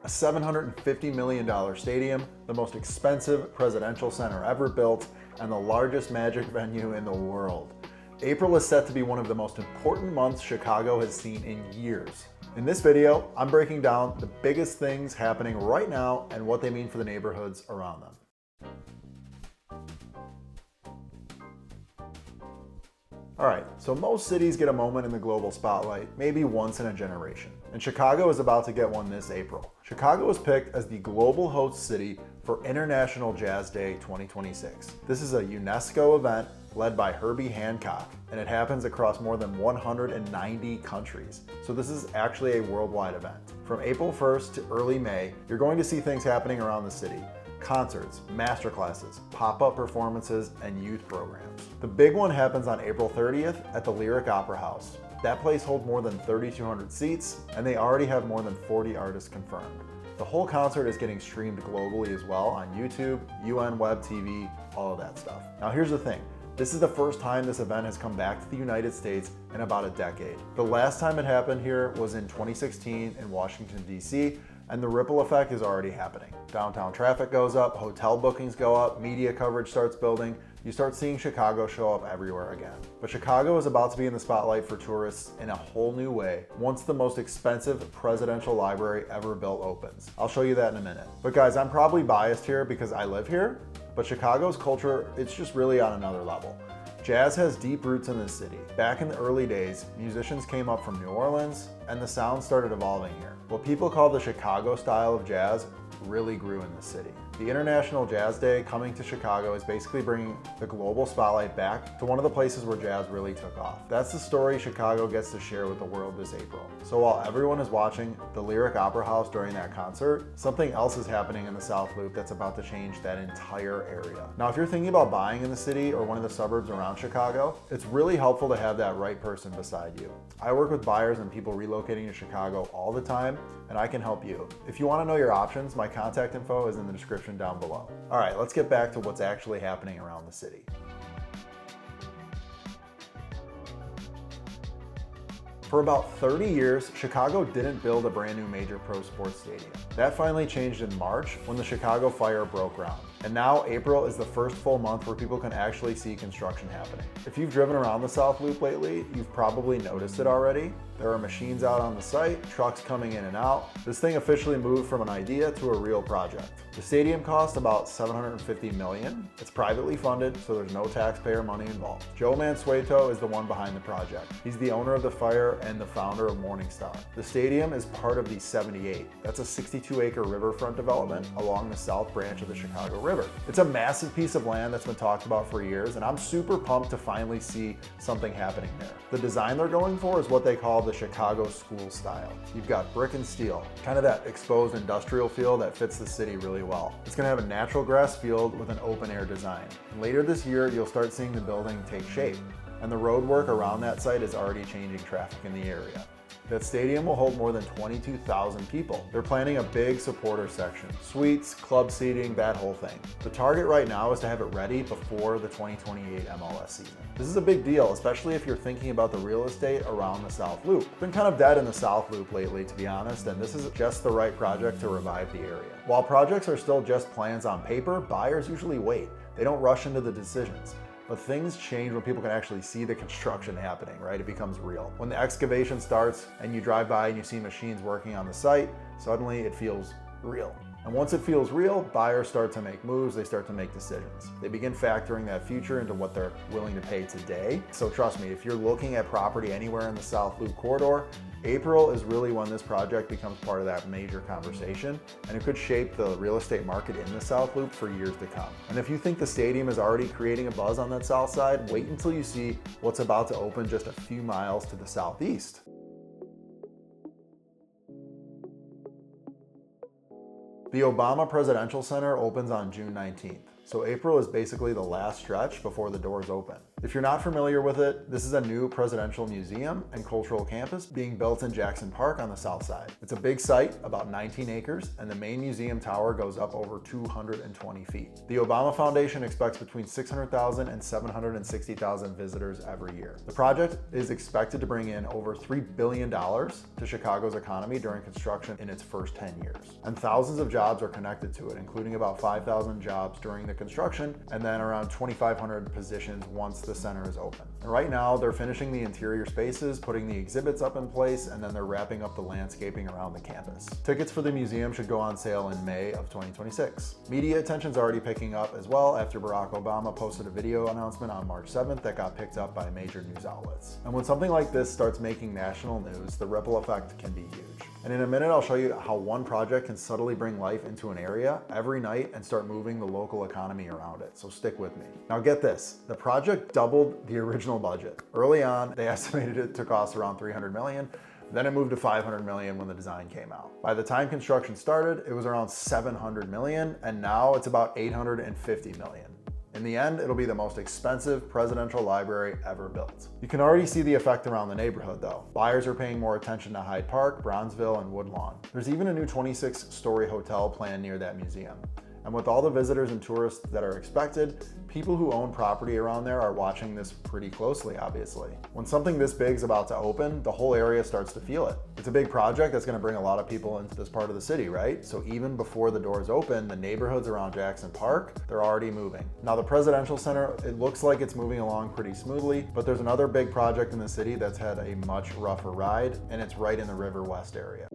A $750 million stadium, the most expensive presidential center ever built, and the largest Magic venue in the world. April is set to be one of the most important months Chicago has seen in years. In this video, I'm breaking down the biggest things happening right now and what they mean for the neighborhoods around them. Alright, so most cities get a moment in the global spotlight, maybe once in a generation. And Chicago is about to get one this April. Chicago was picked as the global host city for International Jazz Day 2026. This is a UNESCO event led by Herbie Hancock, and it happens across more than 190 countries. So this is actually a worldwide event. From April 1st to early May, you're going to see things happening around the city. Concerts, masterclasses, pop-up performances, and youth programs. The big one happens on April 30th at the Lyric Opera House. That place holds more than 3,200 seats, and they already have more than 40 artists confirmed. The whole concert is getting streamed globally as well on YouTube, UN Web TV, all of that stuff. Now here's the thing. This is the first time this event has come back to the United States in about a decade. The last time it happened here was in 2016 in Washington, D.C., and the ripple effect is already happening. Downtown traffic goes up, hotel bookings go up, media coverage starts building. You start seeing Chicago show up everywhere again. But Chicago is about to be in the spotlight for tourists in a whole new way once the most expensive presidential library ever built opens. I'll show you that in a minute. But guys, I'm probably biased here because I live here, but Chicago's culture, it's just really on another level. Jazz has deep roots in this city. Back in the early days, musicians came up from New Orleans, and the sound started evolving here. What people call the Chicago style of jazz really grew in the city. The International Jazz Day coming to Chicago is basically bringing the global spotlight back to one of the places where jazz really took off. That's the story Chicago gets to share with the world this April. So while everyone is watching the Lyric Opera House during that concert, something else is happening in the South Loop that's about to change that entire area. Now, if you're thinking about buying in the city or one of the suburbs around Chicago, it's really helpful to have that right person beside you. I work with buyers and people relocating to Chicago all the time, and I can help you. If you want to know your options, my contact info is in the description down below. All right, let's get back to what's actually happening around the city. For about 30 years, Chicago didn't build a brand new major pro sports stadium. That finally changed in March when the Chicago fire broke ground. And now April is the first full month where people can actually see construction happening. If you've driven around the South Loop lately, you've probably noticed it already. There are machines out on the site, trucks coming in and out. This thing officially moved from an idea to a real project. The stadium cost about $750 million. It's privately funded, so there's no taxpayer money involved. Joe Mansueto is the one behind the project. He's the owner of the fire and the founder of Morningstar. The stadium is part of the 78. That's a 62-acre riverfront development along the south branch of the Chicago River. It's a massive piece of land that's been talked about for years, and I'm super pumped to finally see something happening there. The design they're going for is what they call the Chicago school style. You've got brick and steel, kind of that exposed industrial feel that fits the city really well. It's going to have a natural grass field with an open air design. And later this year, you'll start seeing the building take shape, and the road work around that site is already changing traffic in the area. That stadium will hold more than 22,000 people. They're planning a big supporter section, suites, club seating, that whole thing. The target right now is to have it ready before the 2028 MLS season. This is a big deal, especially if you're thinking about the real estate around the South Loop. It's been kind of dead in the South Loop lately, to be honest, and this is just the right project to revive the area. While projects are still just plans on paper, buyers usually wait. They don't rush into the decisions. But things change when people can actually see the construction happening, right? It becomes real. When the excavation starts and you drive by and you see machines working on the site, suddenly it feels real. And once it feels real, buyers start to make moves, they start to make decisions. They begin factoring that future into what they're willing to pay today. So trust me, if you're looking at property anywhere in the South Loop corridor, April is really when this project becomes part of that major conversation, and it could shape the real estate market in the South Loop for years to come. And if you think the stadium is already creating a buzz on that south side, wait until you see what's about to open just a few miles to the southeast. The Obama Presidential Center opens on June 19th. So April is basically the last stretch before the doors open. If you're not familiar with it, this is a new presidential museum and cultural campus being built in Jackson Park on the south side. It's a big site, about 19 acres, and the main museum tower goes up over 220 feet. The Obama Foundation expects between 600,000 and 760,000 visitors every year. The project is expected to bring in over $3 billion to Chicago's economy during construction in its first 10 years. And thousands of jobs are connected to it, including about 5,000 jobs during the construction and then around 2,500 positions once the center is open. And right now, they're finishing the interior spaces, putting the exhibits up in place, and then they're wrapping up the landscaping around the campus. Tickets for the museum should go on sale in May of 2026. Media attention's already picking up as well after Barack Obama posted a video announcement on March 7th that got picked up by major news outlets. And when something like this starts making national news, the ripple effect can be huge. And in a minute, I'll show you how one project can subtly bring life into an area every night and start moving the local economy around it. So stick with me. Now get this, the project doubled the original budget. Early on, they estimated it to cost around $300 million. Then it moved to $500 million when the design came out. By the time construction started, it was around $700 million, and now it's about $850 million. In the end, it'll be the most expensive presidential library ever built. You can already see the effect around the neighborhood though. Buyers are paying more attention to Hyde Park, Bronzeville, and Woodlawn. There's even a new 26-story hotel planned near that museum. And with all the visitors and tourists that are expected, people who own property around there are watching this pretty closely, obviously. When something this big is about to open, the whole area starts to feel it. It's a big project that's gonna bring a lot of people into this part of the city, right? So even before the doors open, the neighborhoods around Jackson Park, they're already moving. Now the Presidential Center, it looks like it's moving along pretty smoothly, but there's another big project in the city that's had a much rougher ride, and it's right in the River West area.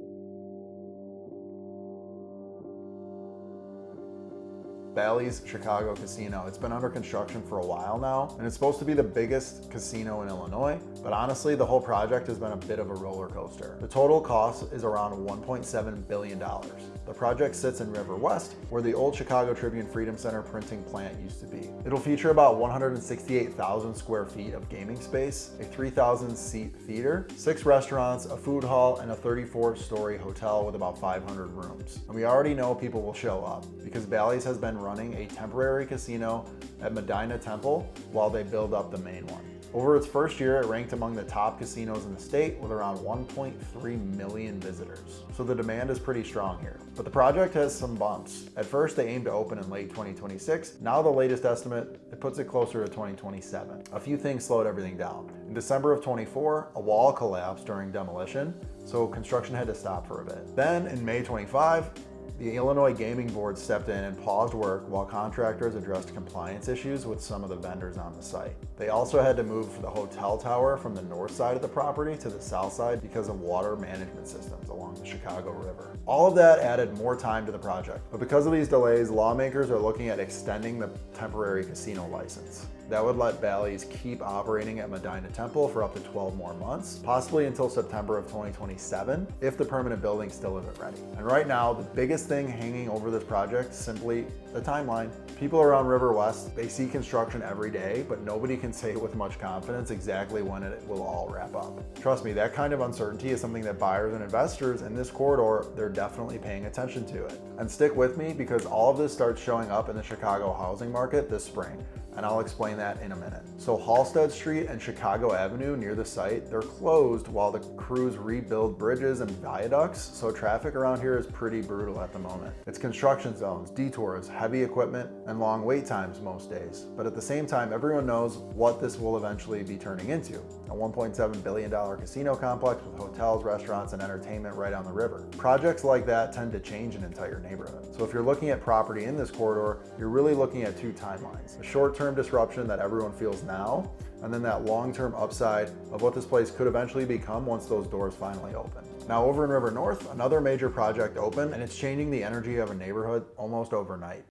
Bally's Chicago Casino. It's been under construction for a while now, and it's supposed to be the biggest casino in Illinois, but honestly, the whole project has been a bit of a roller coaster. The total cost is around $1.7 billion. The project sits in River West, where the old Chicago Tribune Freedom Center printing plant used to be. It'll feature about 168,000 square feet of gaming space, a 3,000 seat theater, 6 restaurants, a food hall, and a 34-story hotel with about 500 rooms. And we already know people will show up because Bally's has been running a temporary casino at Medina Temple while they build up the main one. Over its first year, it ranked among the top casinos in the state with around 1.3 million visitors. So the demand is pretty strong here. But the project has some bumps. At first, they aimed to open in late 2026. Now the latest estimate, it puts it closer to 2027. A few things slowed everything down. In December of 24, a wall collapsed during demolition, so construction had to stop for a bit. Then in May 25, the Illinois Gaming Board stepped in and paused work while contractors addressed compliance issues with some of the vendors on the site. They also had to move the hotel tower from the north side of the property to the south side because of water management systems along the Chicago River. All of that added more time to the project, but because of these delays, lawmakers are looking at extending the temporary casino license. That would let Bally's keep operating at Medina Temple for up to 12 more months, possibly until September of 2027, if the permanent building still isn't ready. And right now, the biggest thing hanging over this project is simply the timeline. People around River West, they see construction every day, but nobody can say with much confidence exactly when it will all wrap up. Trust me, that kind of uncertainty is something that buyers and investors in this corridor, they're definitely paying attention to it. And stick with me because all of this starts showing up in the Chicago housing market this spring, and I'll explain that in a minute. So Halsted Street and Chicago Avenue near the site, they're closed while the crews rebuild bridges and viaducts, so traffic around here is pretty brutal at the moment. It's construction zones, detours, heavy equipment, and long wait times most days. But at the same time, everyone knows what this will eventually be turning into. A $1.7 billion casino complex with hotels, restaurants, and entertainment right on the river. Projects like that tend to change an entire neighborhood. So if you're looking at property in this corridor, you're really looking at two timelines. A short-term disruption that everyone feels now, and then that long-term upside of what this place could eventually become once those doors finally open. Now over in River North, another major project opened, and it's changing the energy of a neighborhood almost overnight.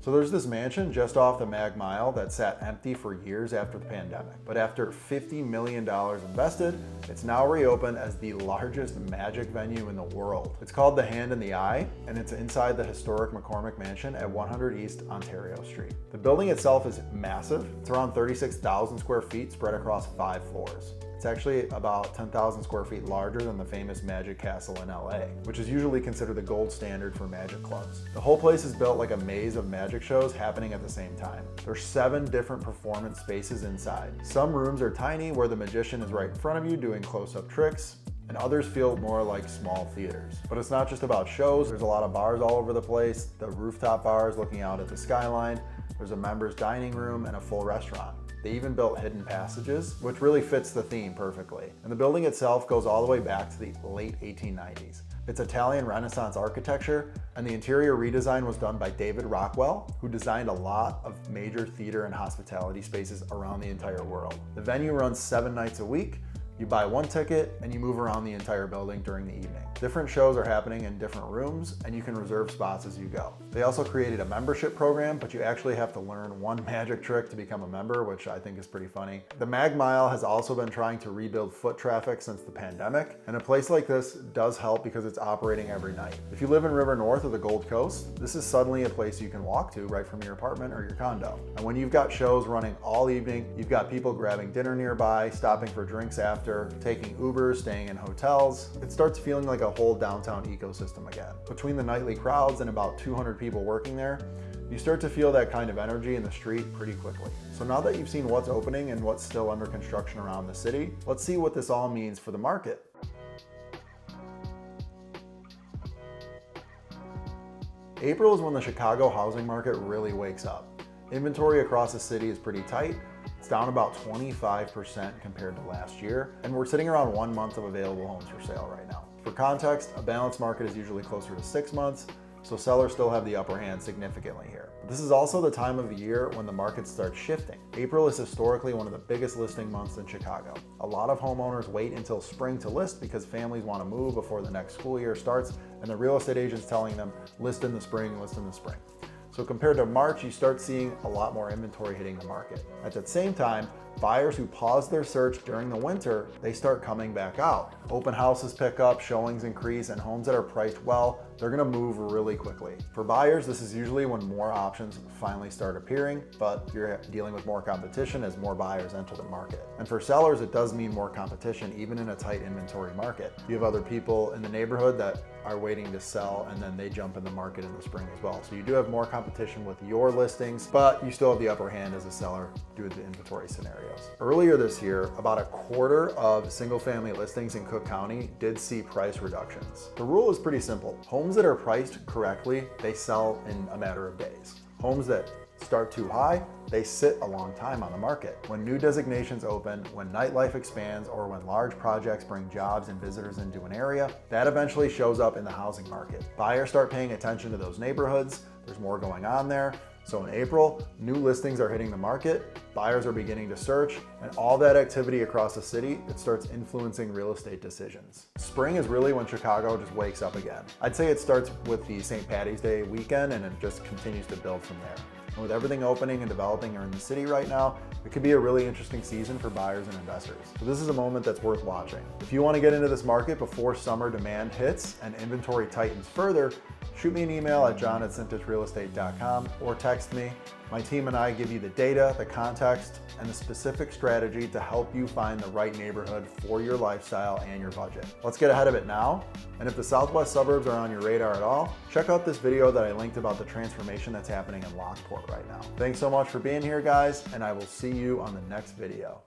So there's this mansion just off the Mag Mile that sat empty for years after the pandemic. But after $50 million invested, it's now reopened as the largest magic venue in the world. It's called The Hand in the Eye, and it's inside the historic McCormick Mansion at 100 East Ontario Street. The building itself is massive. It's around 36,000 square feet spread across 5 floors. It's It's actually about 10,000 square feet larger than the famous Magic Castle in LA, which is usually considered the gold standard for magic clubs. The whole place is built like a maze of magic shows happening at the same time. There's 7 different performance spaces inside. Some rooms are tiny where the magician is right in front of you doing close-up tricks, and others feel more like small theaters. But it's not just about shows. There's a lot of bars all over the place, the rooftop bars looking out at the skyline. There's a members dining room and a full restaurant. They even built hidden passages, which really fits the theme perfectly. And the building itself goes all the way back to the late 1890s. It's Italian Renaissance architecture, and the interior redesign was done by David Rockwell, who designed a lot of major theater and hospitality spaces around the entire world. The venue runs 7 nights a week. You buy 1 ticket and you move around the entire building during the evening. Different shows are happening in different rooms and you can reserve spots as you go. They also created a membership program, but you actually have to learn 1 magic trick to become a member, which I think is pretty funny. The Mag Mile has also been trying to rebuild foot traffic since the pandemic, and a place like this does help because it's operating every night. If you live in River North or the Gold Coast, this is suddenly a place you can walk to right from your apartment or your condo. And when you've got shows running all evening, you've got people grabbing dinner nearby, stopping for drinks after, taking Ubers, staying in hotels, it starts feeling like a whole downtown ecosystem again. Between the nightly crowds and about 200 people working there, you start to feel that kind of energy in the street pretty quickly. So now that you've seen what's opening and what's still under construction around the city, let's see what this all means for the market. April is when the Chicago housing market really wakes up. Inventory across the city is pretty tight. It's down about 25% compared to last year, and we're sitting around 1 month of available homes for sale right now. For context, a balanced market is usually closer to 6 months, so sellers still have the upper hand significantly here. But this is also the time of the year when the market starts shifting. April is historically one of the biggest listing months in Chicago. A lot of homeowners wait until spring to list because families want to move before the next school year starts, and the real estate agent's telling them, list in the spring, list in the spring. So compared to March, you start seeing a lot more inventory hitting the market. At the same time, buyers who paused their search during the winter, they start coming back out. Open houses pick up, showings increase, and homes that are priced well, they're gonna move really quickly. For buyers, this is usually when more options finally start appearing, but you're dealing with more competition as more buyers enter the market. And for sellers, it does mean more competition, even in a tight inventory market. You have other people in the neighborhood that are waiting to sell, and then they jump in the market in the spring as well. So you do have more competition with your listings, but you still have the upper hand as a seller due to the inventory scenarios. Earlier this year, about a quarter of single-family listings in Cook County did see price reductions. The rule is pretty simple. Homes that are priced correctly, they sell in a matter of days. Homes that start too high, they sit a long time on the market. When new designations open, when nightlife expands, or when large projects bring jobs and visitors into an area, that eventually shows up in the housing market. Buyers start paying attention to those neighborhoods, there's more going on there. So in April, new listings are hitting the market, buyers are beginning to search, and all that activity across the city, it starts influencing real estate decisions. Spring is really when Chicago just wakes up again. I'd say it starts with the St. Patty's Day weekend and it just continues to build from there. And with everything opening and developing in the city right now, it could be a really interesting season for buyers and investors. So this is a moment that's worth watching. If you want to get into this market before summer demand hits and inventory tightens further, shoot me an email at john@syntasrealestate.com or text me. My team and I give you the data, the context, and the specific strategy to help you find the right neighborhood for your lifestyle and your budget. Let's get ahead of it now. And if the Southwest suburbs are on your radar at all, check out this video that I linked about the transformation that's happening in Lockport right now. Thanks so much for being here, guys, and I will see you on the next video.